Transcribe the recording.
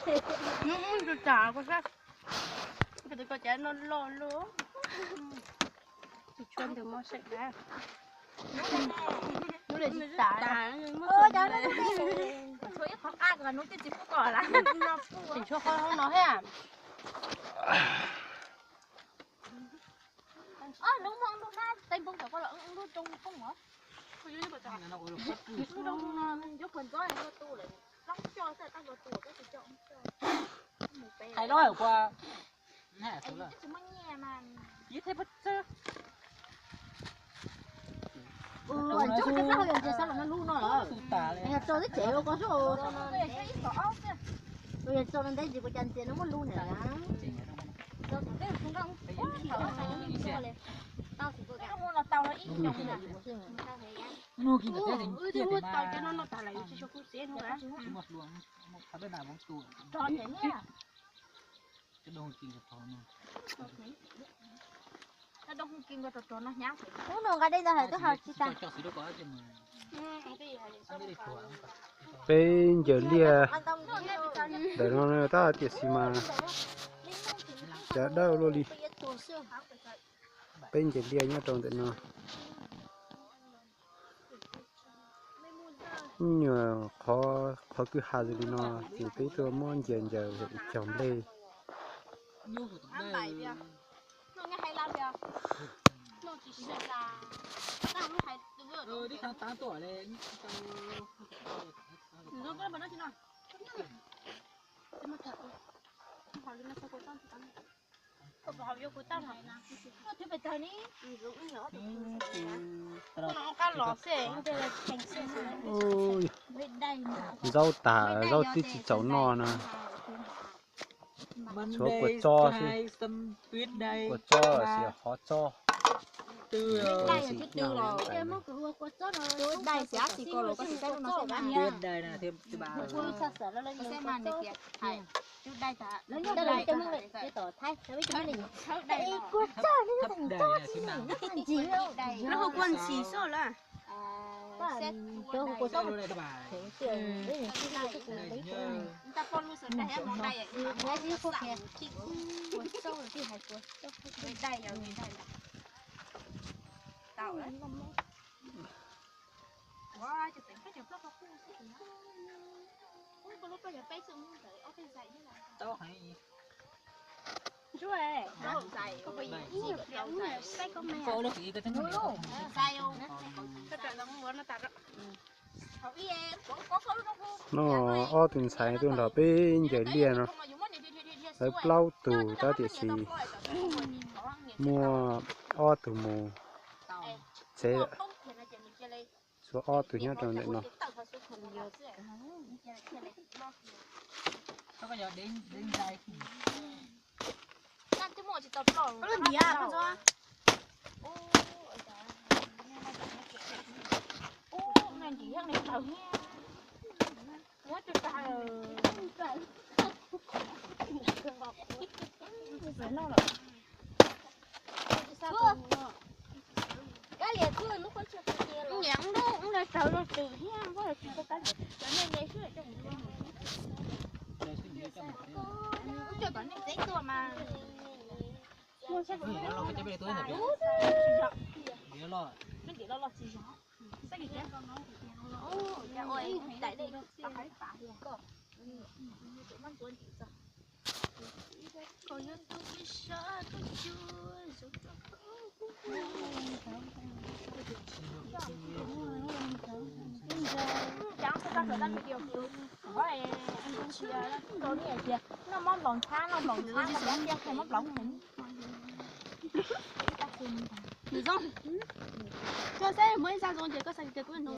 Tôi trả quá sao? Tôi có chén nó lo lúa. Tôi chuyên được mua sạch ra. Nó để chị tả. Cho nó thôi khó ăn rồi nó chỉ có cỏ là. Chỉ cho con không nói à? Đúng không đúng ha. Tay bông cháu có là nó trong không hả? Nó đông giúp mình có nó tu lại. Lóc cho sẽ tao vào tủ cái gì cho ông cho. Hay nói qua. Nè, thôi là. Chúng mình nghe mà. Ít thế bất chứ. Còn chút cái sao giờ sao nó lu nó là. Nhà cho cái chế có số. Bây giờ cho nên đấy gì có chân tiền nó muốn lu nữa á. Tao cũng biết không đâu. Tao chỉ có cái là tao nó ít trong nhà. Mua kia là Ừ thì mua tao cho nó tao lại cho cô xé thôi á. một luồng một thằng bên nào bóng tù. Cho thế nhé. Cái đồ kinh là to nữa. Nó đâu không kinh qua trò nó nhá. Đúng rồi, cái đây là phải cái hạt chi ta. Cho xí đâu có chứ mà. bên giờ lia để nó ta tiệt xí mà chả đâu luôn đi bên giờ lia nhá trong tận nó nhờ khó cứ hà gì nó thì cái tôi muốn giờ chồng lê Nó nghe hay làm việc. Nó chỉ là tao lúc hay đi thằng 8 tuổi này Nó có bao nhiêu chứ nào? Nó thật. Hỏi nó sao cô tao thì tao. Không hỏi vô cô tao hỏi nào. thế phải thời ní. Nó cá lò xẻ, đây là thành xẻ. ôi Bên đây rau tả rau tí chỉ cháu no nè chỗ của cho chứ của cho là khó cho từ từ lò em mới cứ qua chốt rồi. Đây sẽ chỉ có lò có sẽ nó sẽ bán nha. đây là thêm thứ ba Cô sao sợ nó lên sẽ màn để kẹt. Hay. Chú đây ta. Nó như đây cho nó cái tổ thay. Nó biết cho nó đây cô cho nó thành to chứ. Nó thành gì đâu. Nó không quan xí số là. Cho cô cho đây các bạn ta con luôn sợ đây em mong đây nghe chứ cô kìa cô sâu là cái hay cô đây là tao đấy wow chụp ảnh cái chụp nó có khu gì đó có lúc bây giờ bay xuống tới ở bên dậy như là tao hay chú ơi nó dậy có bị nhiều kéo dậy bay con mẹ cô nó chỉ cái thằng dậy không Cái chuyện nó muốn nó tạt đó. nó ở từng xài từng là bên giờ lia nó lấy plau tù ta tiệt xí mua ở từ mù chế số ở từ nhá trong này nó nó bây giờ đến đây Nó là gì à? Con sao? Này chỉ thằng này thầu nha. Quá trời trời. Phải lo rồi. Cái gì cứ lúc con chưa kia rồi. Nhãn đó cũng là trời nó từ hiang quá là chỉ có cái. Cho nên đây cứ ở trong Trời còn những giấy tua mà. mua sách nó lo cái bên tôi này nó lo Nó chỉ lo gì đó. Sách gì thế? Ôi, tại đây tao thấy phải cơ. Tụiมันtuôn chỉ sao? Có những tôi biết sợ tôi chưa rồi Chẳng có sao đang video kiểu. Hỏi anh không chia đó. Tôi nghĩ kìa, nó món lòng tha nó bán ra món lòng mình. Được không? Cho xe mới ra rồi thì có sạch được